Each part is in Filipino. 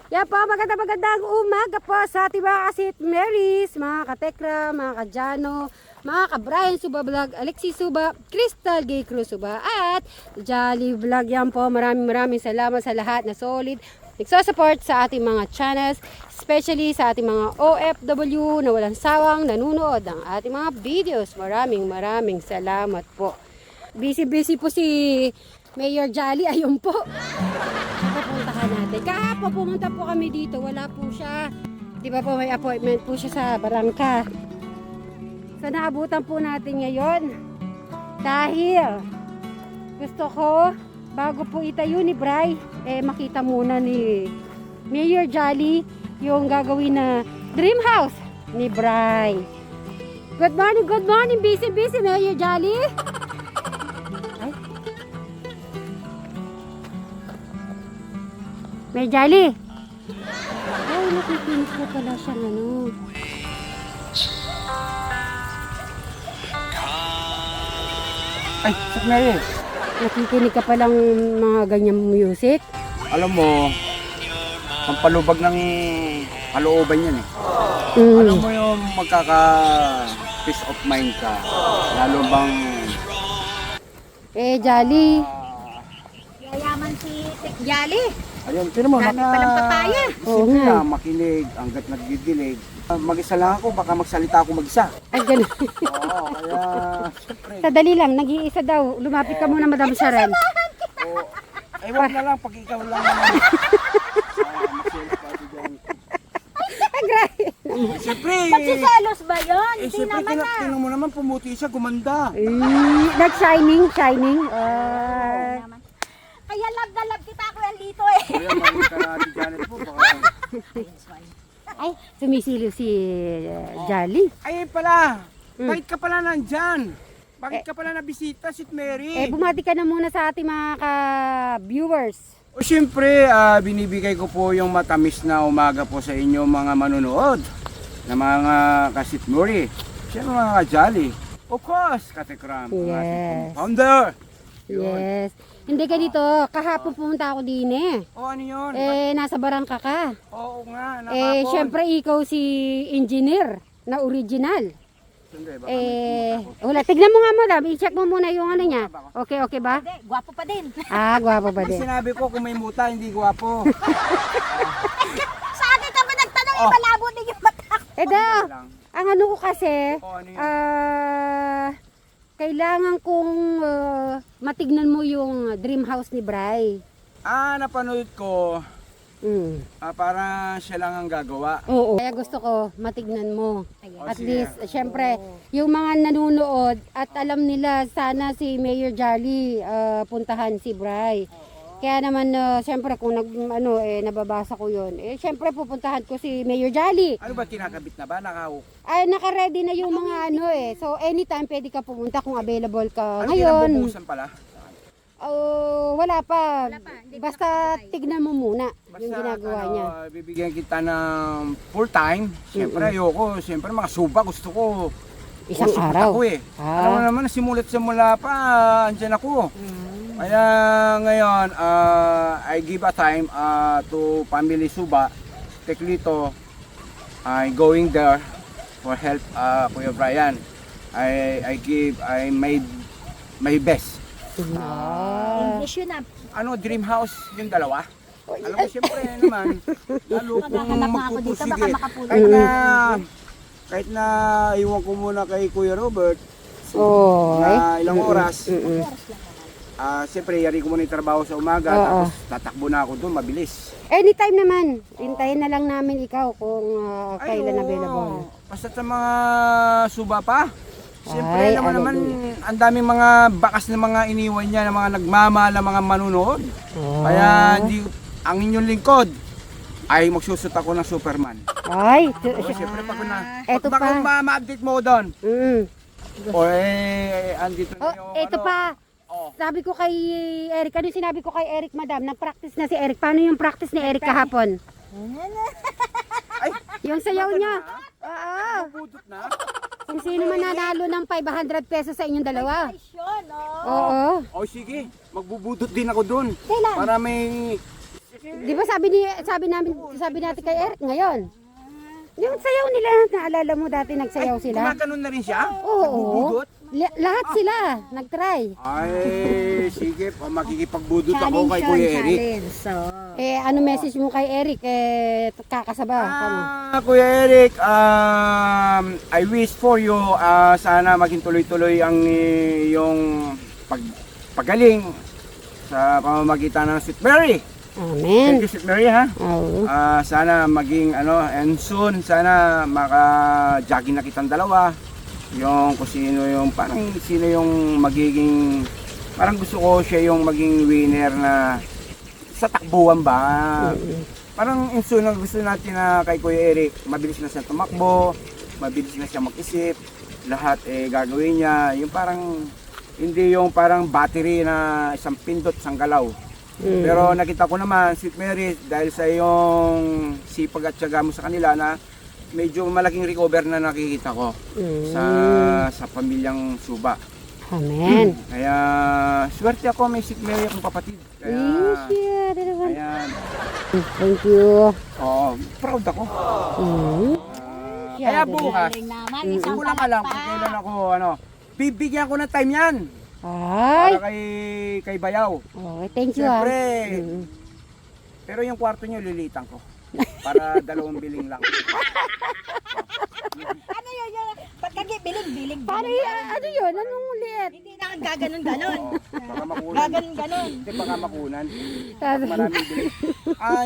Yan po, magandang umaga po sa ating mga kasit Marys, mga katekra, mga kajano, mga ka-Brian Suba Vlog, Alexis Suba, Crystal Gay Cruz Suba, at Jolly Vlog. Yan po, maraming salamat sa lahat na solid nagsusupport sa ating mga channels, especially sa ating mga OFW na walang sawang nanunood ng ating mga videos. Maraming salamat po. Busy po si Mayor Jolly, ayun po. Pupuntahan natin. Kahapon pumunta po kami dito, wala po siya. Di ba po may appointment po siya sa Barangka. So naabutan po natin ngayon. Dahil gusto ko, bago po itayo ni Bray, makita muna ni Mayor Jolly yung gagawin na dream house ni Bray. Good morning, busy Mayor Jolly. May Jolly. Ay, nakikinig ko pala siyang ano. Ay, Sak Mary. Nakikinig ka palang mga ganyang music. Alam mo, ang palubag ng kalooban yan eh. Alam mo yung magkaka-peace of mind ka. Lalo bang... Jolly. Yayaman si Jolly. Ayun, tinan mo, Dami palang papaya. Oo Sige nga. na, makinig, hanggat nagdidilig. Mag-isa lang ako, baka magsalita ako mag-isa. Ay, ganun. Oo, kaya... Siyempre. Sadali lang, nag-iisa daw. Lumapit ka muna, Madam Sharon. Oo. Ay, wag na lang, pag ikaw lang naman. Mag-sales party dyan. Ay, grabe. Siyempre. Magsiselos ba yun? Hindi Siyempre, naman na. tingnan mo naman, pumuti siya, gumanda. Nag-shining. Naman. Kaya love na love kita Kuya Lito eh. Kaya maraming ka na si Janet po, baka... Ay, sumisilo si Jolly. Ay pala, bakit ka pala nandyan? Bakit ka pala nabisita, St. Mary? Bumati ka na muna sa ating mga ka-viewers. O siyempre, binibigay ko po yung matamis na umaga po sa inyo mga manunood na mga ka-St. Mary. Siyempre mga ka-Jolly. Of course, Katekram, ang ating Yes. founder. Yes. Hindi ka dito, kahapon pumunta ako din eh. O ano yun? Nasa Barangka ka. Oo nga, nakapon. Syempre ikaw si engineer na original. Siyempre, baka Wala, tignan mo nga madam, i-check mo muna yung ano niya. Okay ba? Hindi, gwapo pa din. Gwapo ba may din? sinabi ko kung may muta, hindi gwapo. Sa akin ka ba nagtanong, ibalabo din yung mata ko. Daw, lang. ang ano ko kasi, O ano yun? kailangan kong matignan mo yung dream house ni Bray. Napanood ko, Mm. para siya lang ang gagawa. Oo. Kaya gusto ko matignan mo. At sige. least, syempre, yung mga nanunood at alam nila sana si Mayor Jolly puntahan si Bray. Kaya naman, syempre, kung nababasa ko yun, syempre pupuntahan ko si Mayor Jolly. Ano ba, kinakabit na ba? Ay, naka-ready na yung mga So, anytime pwede ka pumunta kung available ka. Ano Ngayon, kinabubusan pala? wala pa. Hindi Basta tignan mo muna yung ginagawa niya. Bibigyan kita ng full time. Siyempre ayoko. Siyempre mga suba gusto ko. Isang Usipot araw. Ako eh. Alam mo naman, simula pa, andyan ako. Kaya ngayon, I give a time to family suba. Teklito, I going there for help Kuya Brian. I made my best. English yun ah. Dream house yung dalawa? Alam mo, siyempre naman, lalo kung Maghahanap nga ako dito, baka magpupusige. makapulit. Kahit na iwan ko muna kay Kuya Robert, Oh, na ilang oras, siyempre yari ko muna yung trabaho sa umaga, tapos tatakbo na ako doon, mabilis. anytime naman. Hintayin na lang namin ikaw kung kailan oo. available. Basta sa mga suba pa, siyempre Ay, naman, ang daming mga bakas na mga iniwan niya, na mga nagmamahal na mga manunood. Kaya ang inyong lingkod ay magsusot ako ng Superman. Ay, O, siyempre pag Eto baka pa. ma-update mo doon. O andito na Oh, yung ito pa. Oh. Sabi ko kay Eric, ano yung sinabi ko kay Eric, madam? Nag-practice na si Eric. Paano yung practice ni Eric kahapon? Ay, Yung sayaw niya. Oo. budot na. Kung sino man nanalo ng 500 pesos sa inyong dalawa. Nice yun, oh. Oo. O sige, magbubudot din ako doon. Kailan? Para may... Sige, Di ba sabi natin kay Eric ngayon? Yung sayaw nila, naalala mo dati nagsayaw sila? Gumaganon na rin siya? Oo. Nagbubudot? Lahat sila, nag-try. Ay, sige, makikipagbudot ako kay Kuya Eric. Challenge. So, Ano message mo kay Eric? Kakasaba. Tama. Kuya Eric, I wish for you, sana maging tuloy-tuloy ang yung pagaling sa pamamagitan ng Sweet Mary. Amen. Thank you, Sweet Mary, ha? Oo. Sana maging and soon sana maka-jogging na kitang dalawa. Yung kung sino yung sino yung magiging parang gusto ko siya yung maging winner na sa takbuhan ba. Parang soon ang gusto natin na kay Kuya Eric, mabilis na siya tumakbo, mabilis na siya mag-isip, lahat gagawin niya. Yung parang hindi yung parang battery na isang pindot, isang galaw. Pero nakita ko naman, Sweet Mary, dahil sa iyong sipag at tiyaga mo sa kanila na medyo malaking recover na nakikita ko sa pamilyang Suba. Amen. Kaya swerte ako, may Sweet Mary akong kapatid. Kaya, ayan. Thank you. Proud ako. Yeah, Kaya bukas, galing naman. hindi Isang ko lang alam kung kailan ako, bibigyan ko ng time yan. Ay. Para kay Bayaw. Okay, thank you ha. Siyempre. Pero yung kwarto niyo lilitan ko. Para 2 biling lang. Ano yun? Pagkagi, biling. Pare, ano yun? Anong ulit? Hindi na gaganon-ganon. Baka makunan. Gaganon-ganon. Hindi baka makunan. Maraming biling.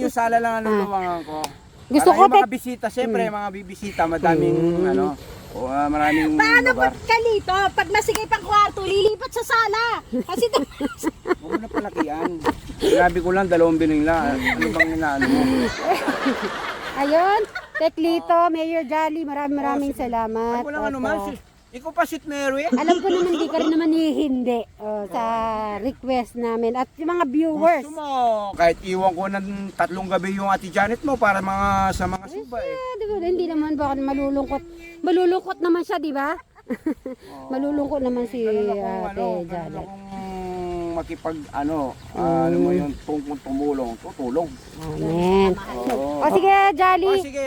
Yung sala lang ang luluwangan ko. Gusto Para ko, yung mga bisita, siyempre mga bibisita, madaming maraming Paano lugar. po kalito? Pag masigay pang kwarto, lilipat sa sala. Kasi Huwag mo na palakian. Sinabi ko lang 2 biling lang. Ano bang inaano mo? Ayun, Teklito, Mayor Jolly, maraming salamat. Ay, walang ano man. Ikaw pa, Sweet Mary. Alam ko naman, di ka rin naman hihindi sa request namin. At yung mga viewers. Gusto mo, kahit iwan ko ng 3 gabi yung Ate Janet mo para sa mga Suba eh. Diba, hindi naman baka malulungkot. Malulungkot naman siya, di ba? Malulungkot naman si Ate Janet. Makipag ano mo yung tumulong, tutulong. Amen. Oo. O sige, Jolly. Sige,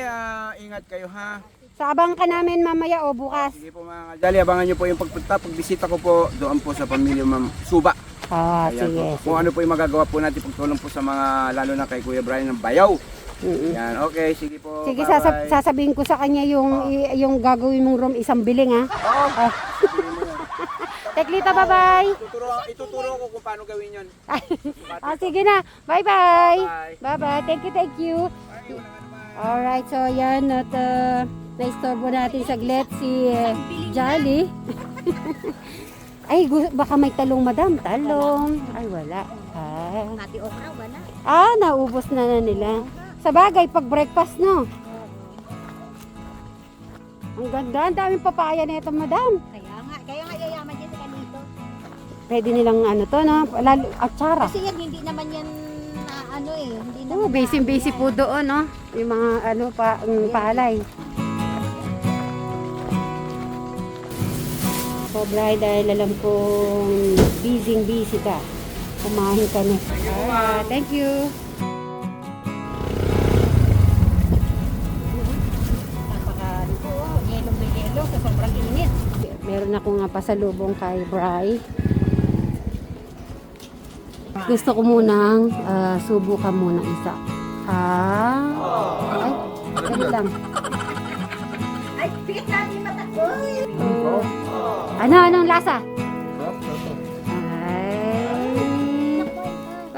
ingat kayo ha. Sa abang ka namin mamaya o bukas. Sige po mga Jolly, abangan nyo po yung pagbisita ko po doon po sa pamilya Ma'am Suba. Sige. Po. Kung ano po yung magagawa po natin pagtulong po sa mga, lalo na kay Kuya Brian ng Bayaw. Yan, okay, sige po. Sige, bye-bye. sasabihin ko sa kanya yung gagawin mong room 1 biling ha. Oo. Teklito, bye-bye. Ituturo ko kung paano gawin yun. Sige na. Bye-bye. Bye. Bye-bye. Thank you. Alright, so yan at na-istorbo natin saglit si Jolly. Ay, baka may talong madam. Talong. Ay, wala. Pati okra, wala. Naubos na nila. Sa bagay, pag breakfast, no? Ang ganda. Ang daming papaya na ito, madam. Kaya nga yayaman yan sa kanito. Pwede nilang no? Lalo, atsara. Kasi yan, hindi naman yan hindi naman Busy po doon, no? Yung mga palay. So, Bri, dahil alam kong busy ka. Kumain ka na. Thank you. yelo sa sobrang init. Meron ako nga pasalubong kay Bri. Gusto ko munang subukan muna isa. Ay, dali lang. Ay, pikit natin yung mata ko. Anong lasa?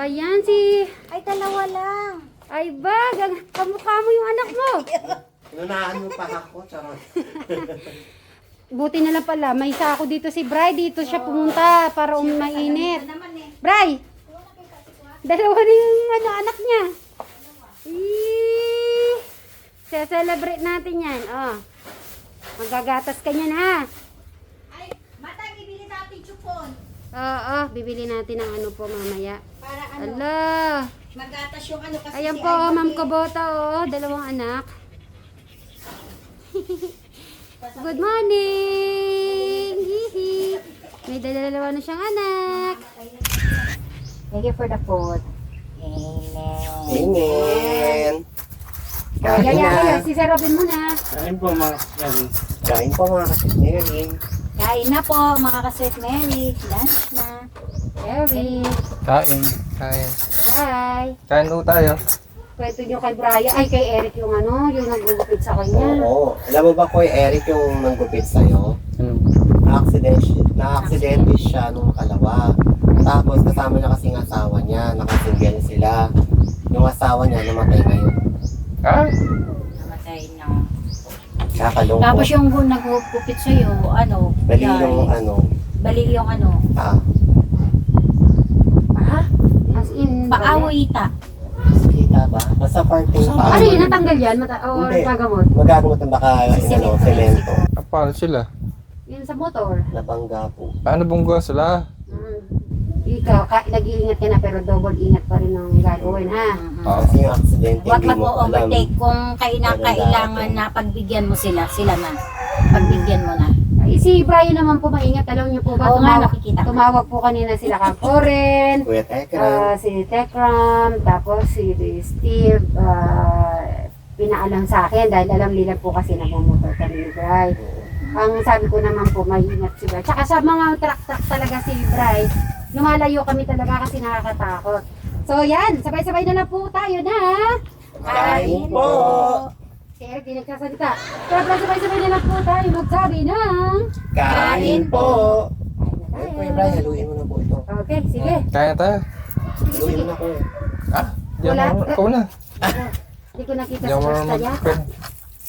Ayan si... Ay, 2 lang. Ay bag, kamukha mo yung anak mo. Inunahan mo pa ako, charot. Buti na lang pala, may sako dito si Bri. Dito siya pumunta para mainit. Bri! Dalawa na yung anak niya. Celebrate natin yan. Magagatas ka niyan ha. Ay, mata, bibili natin chupon. Oo, bibili natin ng ano po mamaya. Para Ala! magatas yung kasi Ayan si po, Ay, Ma'am Kabota, 2 anak. Good morning! Hihi! May 2 na siyang anak. Thank you for the food. Amen. Yaya, si Sir Robin muna. Kain po mga Mary. Kain na po mga ka-Sweet Mary. Lunch na. Eric. Kain. Hi. Kain po tayo. Kwento nyo kay Brian, ay kay Eric yung yung naggugupit sa kanya. Oo. Alam mo ba ko, Eric, yung nanggupit sa'yo? Ano? Na-aksidente siya nung kalawa. Tapos kasama niya kasing asawa niya, nakasingle sila. Yung asawa niya namatay ngayon. Ah? Namatay na. Kakalungkot. Tapos yung nagugupit sa'yo, Bali yung bali yung ah, As in, paawita. kita ba? Basta parting pa. ano yun, natanggal yan? O Hindi. nagpagamot? Magamot na baka semento. Paano sila? Yun sa motor. Nabangga po. Paano bunggo sila? Ikaw, nag-iingat ka na pero double ingat pa rin ang gagawin ha. Kasi yung aksidente, Huwag hindi mo alam. mag-overtake kung kailangan na pagbigyan mo sila na. Pagbigyan mo na. Ay, si Brian naman po maingat. Alam niyo po ba, Oo nga, nakikita ko. tumawag po kanina sila kang Coren, Kuya Tekra. si Tekram, tapos si Steve, pinaalam sa akin dahil alam nila po kasi nagmumotor kami ni Bri. Ang sabi ko naman po, maingat si Bri. Tsaka sa mga truck-truck talaga si Bri, lumalayo kami talaga kasi nakakatakot. So yan, sabay-sabay na lang po tayo na. Kain po! Si Eric, di nagsasalita. Kaya sabay-sabay na lang po tayo magsabi ng... Kain po! Kain Kuya na Brian, tayo. haluin mo na po ito. Okay, sige. Kain na tayo. Haluin mo na kuya. Di Wala. ako, ikaw na. Hindi ko nakita Di sa ako pasta marunong yata. mag-pen.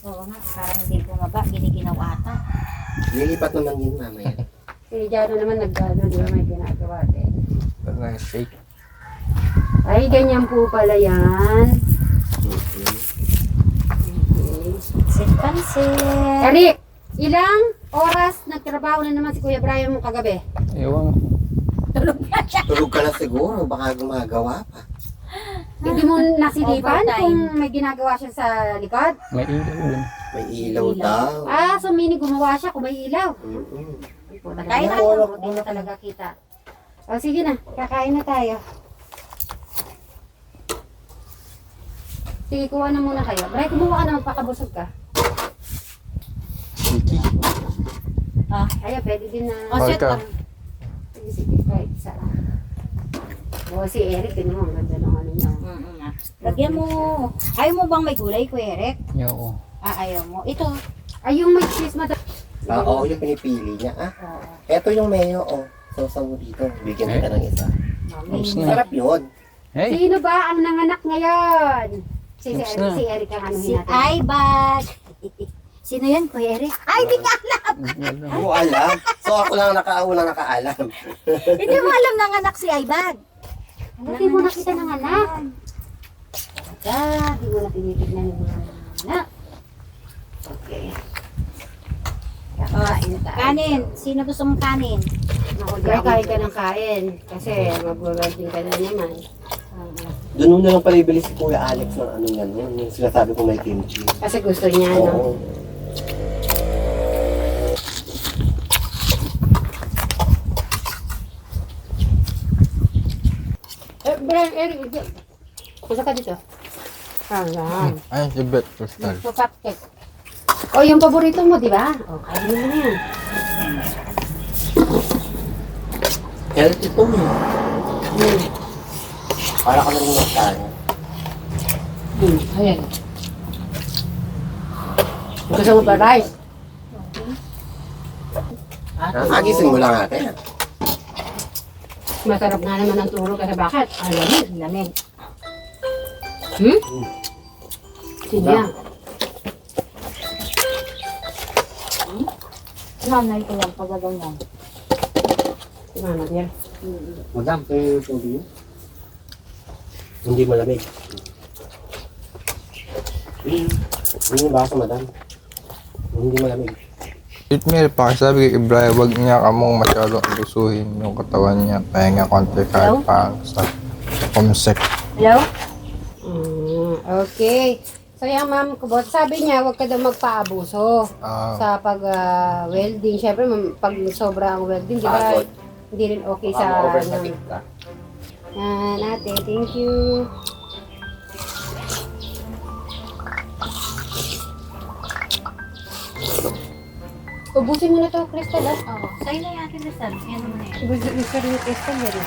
Oo nga, parang hindi bumaba, giniginaw ata. Lilipat naman yun mamaya. Si Jano naman nag-ano, di ba may ginagawa din. Shake. Ay, ganyan po pala yan. Pansit. Eric, ilang oras nagtrabaho na naman si Kuya Brian mo kagabi? Ewan. Tulog ka na siguro, baka gumagawa pa. Hindi mo nasilipan Overtime. kung may ginagawa siya sa likod? May ilaw din. May ilaw daw. Ah, so meaning gumawa siya kung may ilaw. Mm-mm. Kaya na tayo, buti na talaga kita. O sige na, kakain na tayo. Sige, kuha na muna kayo. Bray, kumuha ka na, magpakabusog ka. Siki. Ay, pwede din na... O, set Ka. lang. Sige, sige, kahit isa. O, si Eric, yun naman, ganda ng ano niya. Lagyan mo. Ayaw mo bang may gulay, Kuya Eric? Oo. Ayaw mo. Ito. Ay, yung may cheese, madam. Oo, yung pinipili niya. Eto yung mayo, oh. Sausaw mo dito. Bigyan kita ng isa. Oops na. Sarap yun. Hey! Sino ba ang nanganak ngayon? Si Oops Eric, na. si Eric ang anuhin Si natin. Aibag. Sino yan, Kuya Eric? Ay, di ka alam. Hindi mo alam. So ako lang nakaalam. Hindi mo alam ng anak si Aibag. Hindi mo nakita ng anak. Hindi mo na tinitignan yung mga anak. Okay. Kakain tayo. Kanin. Sino gusto mong kanin? Ako, kain ka ng kain. Kasi mag-working ka na naman. Doon mo na lang pala ibili si Kuya Alex ng ano yan. Yung sinasabi ko may kimchi. Kasi gusto niya, no? Oo. Brian, Eric, kusa ka dito. Yan. Ay, si Bet Crystal. Cupcake. O, yung paborito mo, di ba? O, kainin mo na yan. Healthy to mo. Para ka lang magkano. Ayan. Gusto mo pa rice? Agising mo lang ate. Masarap nga naman ang tulog kasi bakit? Ang lamig. Lamig. Sige yan. Nanay ko lang pagaganyan. Si Mama Dear. Madam, ito yung tubig niyo. Hindi malamig. Hindi yung baso, madam. Hindi malamig. It me, pakisabi kay Ibrahim, wag niya kamong masyadong abusuhin yung katawan niya. Pahinga konti kahit pa sa comsec. Hello? Okay. So yung ma'am Kubot, sabi niya huwag ka daw magpaabuso sa pag-welding. Siyempre, pag sobra ang welding, di ba? Pagod. Hindi rin okay Baka sa... ma-overheat ka. Yan, ate. Thank you. Ubusin mo na to, Crystal, ah. Oo. Sa'yo na yung akin, Rizal. Yan mo na yan. Ubusin mo na Crystal, yan.